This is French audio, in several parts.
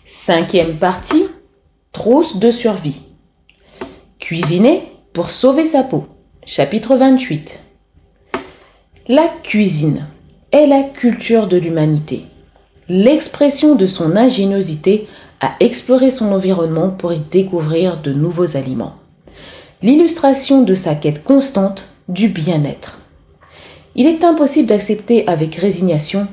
Cinquième partie, trousse de survie. Cuisiner pour sauver sa peau. Chapitre 28. La cuisine est la culture de l'humanité, l'expression de son ingéniosité à explorer son environnement pour y découvrir de nouveaux aliments, l'illustration de sa quête constante du bien-être. Il est impossible d'accepter avec résignation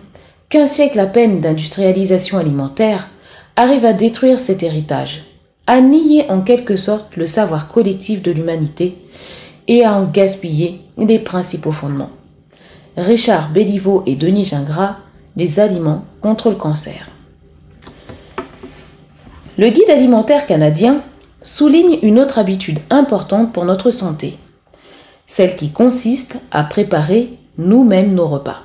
qu'un siècle à peine d'industrialisation alimentaire arrive à détruire cet héritage, à nier en quelque sorte le savoir collectif de l'humanité et à en gaspiller les principaux fondements. Richard Béliveau et Denis Gingras, Les aliments contre le cancer. Le guide alimentaire canadien souligne une autre habitude importante pour notre santé, celle qui consiste à préparer nous-mêmes nos repas.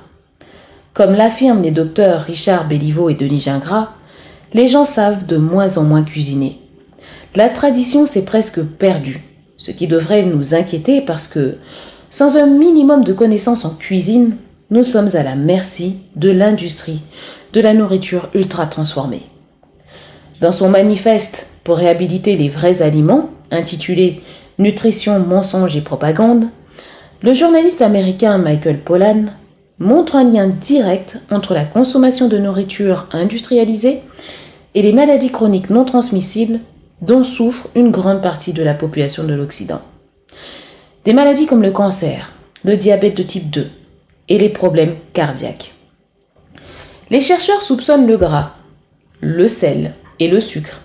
Comme l'affirment les docteurs Richard Béliveau et Denis Gingras, les gens savent de moins en moins cuisiner. La tradition s'est presque perdue, ce qui devrait nous inquiéter parce que, sans un minimum de connaissances en cuisine, nous sommes à la merci de l'industrie de la nourriture ultra transformée. Dans son manifeste pour réhabiliter les vrais aliments, intitulé « Nutrition, mensonges et propagande », le journaliste américain Michael Pollan montre un lien direct entre la consommation de nourriture industrialisée et les maladies chroniques non transmissibles dont souffre une grande partie de la population de l'Occident. Des maladies comme le cancer, le diabète de type 2 et les problèmes cardiaques. Les chercheurs soupçonnent le gras, le sel et le sucre,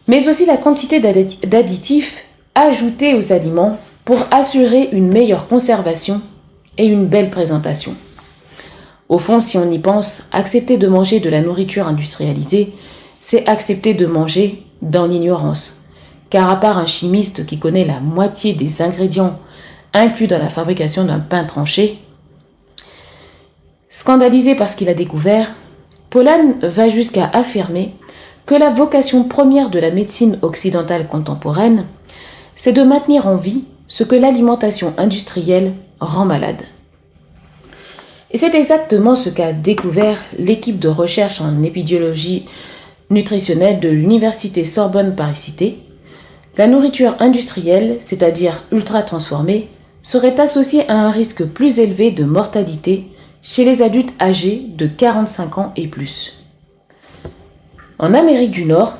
mais aussi la quantité d'additifs ajoutés aux aliments pour assurer une meilleure conservation et une belle présentation. Au fond, si on y pense, accepter de manger de la nourriture industrialisée, c'est accepter de manger dans l'ignorance. Car à part un chimiste qui connaît la moitié des ingrédients inclus dans la fabrication d'un pain tranché, scandalisé par ce qu'il a découvert, Pollan va jusqu'à affirmer que la vocation première de la médecine occidentale contemporaine, c'est de maintenir en vie ce que l'alimentation industrielle rend malade. Et c'est exactement ce qu'a découvert l'équipe de recherche en épidémiologie nutritionnelle de l'université Sorbonne-Paris-Cité. La nourriture industrielle, c'est-à-dire ultra transformée, serait associée à un risque plus élevé de mortalité chez les adultes âgés de 45 ans et plus. En Amérique du Nord,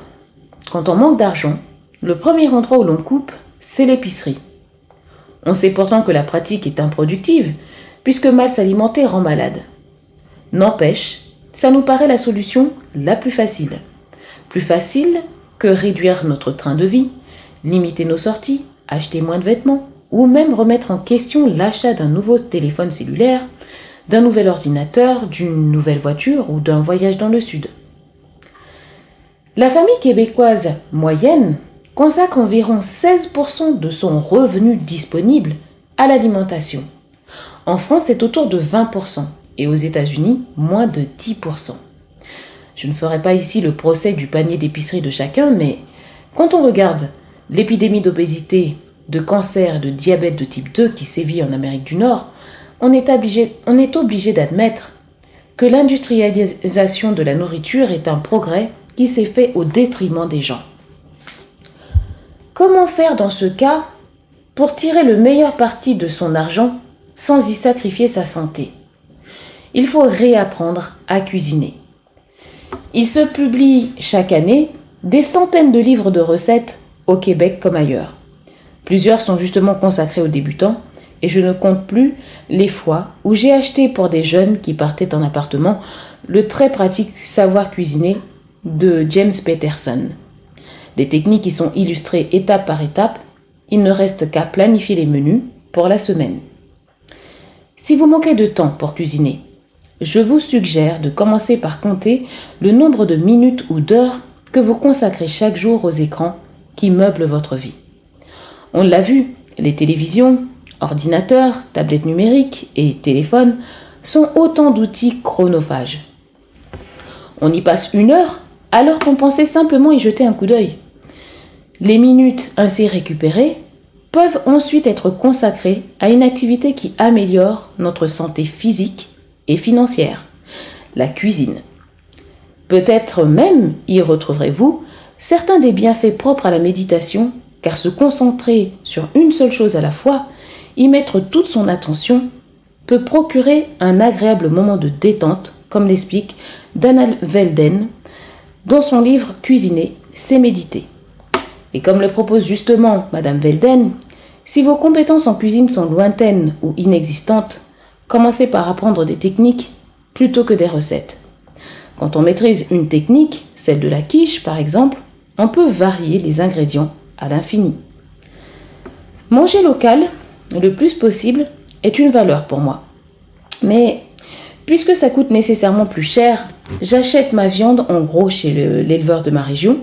quand on manque d'argent, le premier endroit où l'on coupe, c'est l'épicerie. On sait pourtant que la pratique est improductive, puisque mal s'alimenter rend malade. N'empêche, ça nous paraît la solution la plus facile. Plus facile que réduire notre train de vie, limiter nos sorties, acheter moins de vêtements, ou même remettre en question l'achat d'un nouveau téléphone cellulaire, d'un nouvel ordinateur, d'une nouvelle voiture ou d'un voyage dans le sud. La famille québécoise moyenne consacre environ 16% de son revenu disponible à l'alimentation. En France, c'est autour de 20% et aux États-Unis, moins de 10%. Je ne ferai pas ici le procès du panier d'épicerie de chacun, mais quand on regarde l'épidémie d'obésité, de cancer et de diabète de type 2 qui sévit en Amérique du Nord, on est obligé d'admettre que l'industrialisation de la nourriture est un progrès qui s'est fait au détriment des gens. Comment faire dans ce cas pour tirer le meilleur parti de son argent sans y sacrifier sa santé? Il faut réapprendre à cuisiner. Il se publie chaque année des centaines de livres de recettes au Québec comme ailleurs. Plusieurs sont justement consacrés aux débutants et je ne compte plus les fois où j'ai acheté pour des jeunes qui partaient en appartement le très pratique Savoir cuisiner de James Peterson. Des techniques qui sont illustrées étape par étape, il ne reste qu'à planifier les menus pour la semaine. Si vous manquez de temps pour cuisiner, je vous suggère de commencer par compter le nombre de minutes ou d'heures que vous consacrez chaque jour aux écrans qui meublent votre vie. On l'a vu, les télévisions, ordinateurs, tablettes numériques et téléphones sont autant d'outils chronophages. On y passe 1 heure alors qu'on pensait simplement y jeter un coup d'œil. Les minutes ainsi récupérées peuvent ensuite être consacrées à une activité qui améliore notre santé physique et financière, la cuisine. Peut-être même y retrouverez-vous certains des bienfaits propres à la méditation, car se concentrer sur une seule chose à la fois, y mettre toute son attention, peut procurer un agréable moment de détente, comme l'explique Dana Velden dans son livre « Cuisiner, c'est méditer ». Et comme le propose justement Madame Velden, si vos compétences en cuisine sont lointaines ou inexistantes, commencez par apprendre des techniques plutôt que des recettes. Quand on maîtrise une technique, celle de la quiche par exemple, on peut varier les ingrédients à l'infini. Manger local, le plus possible, est une valeur pour moi. Mais puisque ça coûte nécessairement plus cher, j'achète ma viande en gros chez l'éleveur de ma région.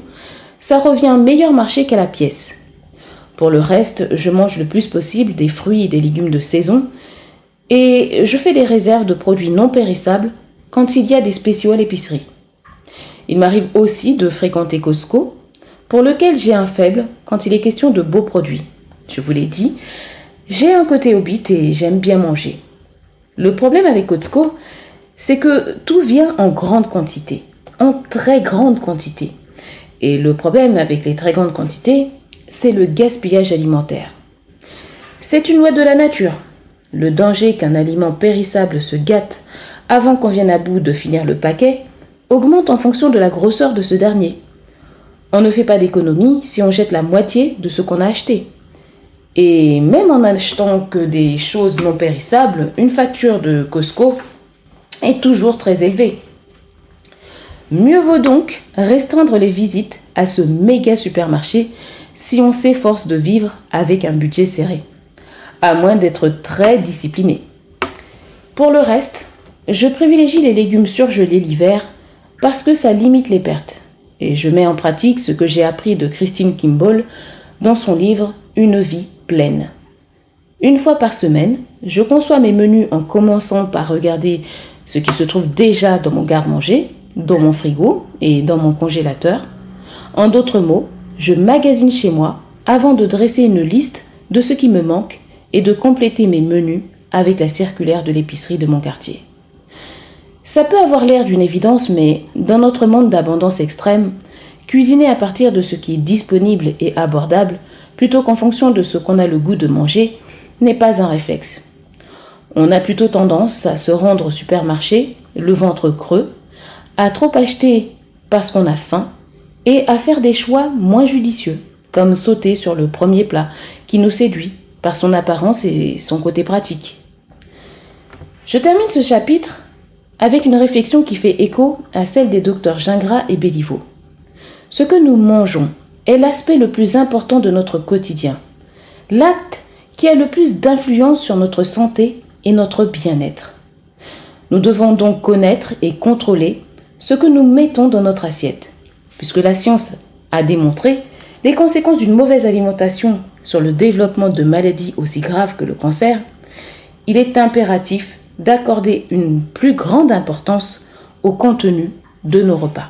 Ça revient meilleur marché qu'à la pièce. Pour le reste, je mange le plus possible des fruits et des légumes de saison et je fais des réserves de produits non périssables quand il y a des spéciaux à l'épicerie. Il m'arrive aussi de fréquenter Costco, pour lequel j'ai un faible quand il est question de beaux produits. Je vous l'ai dit, j'ai un côté hobbit et j'aime bien manger. Le problème avec Costco, c'est que tout vient en grande quantité, en très grande quantité. Et le problème avec les très grandes quantités, c'est le gaspillage alimentaire. C'est une loi de la nature. Le danger qu'un aliment périssable se gâte avant qu'on vienne à bout de finir le paquet augmente en fonction de la grosseur de ce dernier. On ne fait pas d'économie si on jette la moitié de ce qu'on a acheté. Et même en achetant que des choses non périssables, une facture de Costco est toujours très élevée. Mieux vaut donc restreindre les visites à ce méga supermarché si on s'efforce de vivre avec un budget serré, à moins d'être très discipliné. Pour le reste, je privilégie les légumes surgelés l'hiver parce que ça limite les pertes. Et je mets en pratique ce que j'ai appris de Christine Kimball dans son livre « Une vie pleine ». Une fois par semaine, je conçois mes menus en commençant par regarder ce qui se trouve déjà dans mon garde-manger, dans mon frigo et dans mon congélateur. En d'autres mots, je magasine chez moi avant de dresser une liste de ce qui me manque et de compléter mes menus avec la circulaire de l'épicerie de mon quartier. Ça peut avoir l'air d'une évidence, mais dans notre monde d'abondance extrême, cuisiner à partir de ce qui est disponible et abordable, plutôt qu'en fonction de ce qu'on a le goût de manger, n'est pas un réflexe. On a plutôt tendance à se rendre au supermarché, le ventre creux, à trop acheter parce qu'on a faim et à faire des choix moins judicieux, comme sauter sur le premier plat qui nous séduit par son apparence et son côté pratique. Je termine ce chapitre avec une réflexion qui fait écho à celle des docteurs Gingras et Béliveau. Ce que nous mangeons est l'aspect le plus important de notre quotidien, l'acte qui a le plus d'influence sur notre santé et notre bien-être. Nous devons donc connaître et contrôler ce que nous mettons dans notre assiette, puisque la science a démontré les conséquences d'une mauvaise alimentation sur le développement de maladies aussi graves que le cancer. Il est impératif d'accorder une plus grande importance au contenu de nos repas.